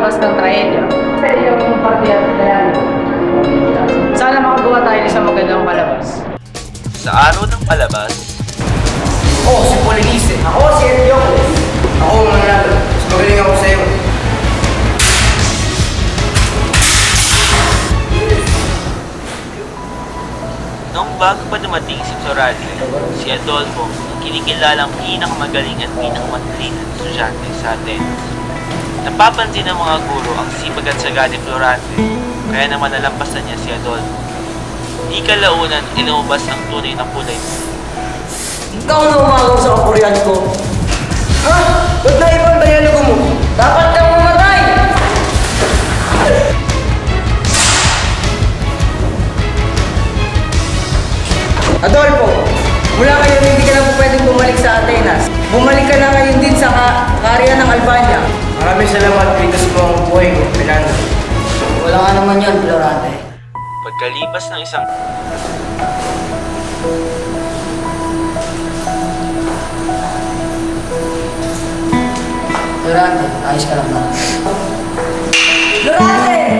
lumabas ng trahedya. Pwede yung party at dayali. Sana makagawa tayo ng isang magandang palabas. Sa araw ng palabas, Ako si Polinice. Ako si Epiocles. Ako ang manalo. Mas magaling ako sa'yo. noong bago pa dumating si Florante, si Adolfo, ang kinikilalang pinakamagaling at pinakamatalinan na estudyante sa Atenas. Napapansin ng mga guro ang sipag at saga ni Florante, kaya naman nalampasan niya si Adolfo. Di kalaunan, inumabas ang tunay na kulay. Ikaw na umagaw sa kapurihan ko. Ha? Ba't na ibang dialogo mo? Dapat kang mamatay! Adolfo, mula ngayon hindi ka na po pwedeng bumalik sa Atenas. Bumalik ka na ngayon din sa kaharian ng Albania. Maraming salamat, Kritos mo ang buhay ko, Fernando. Wala nga naman yun, Florante. Pagkalipas ng isang Florante, ayos ka lang ba? Florante!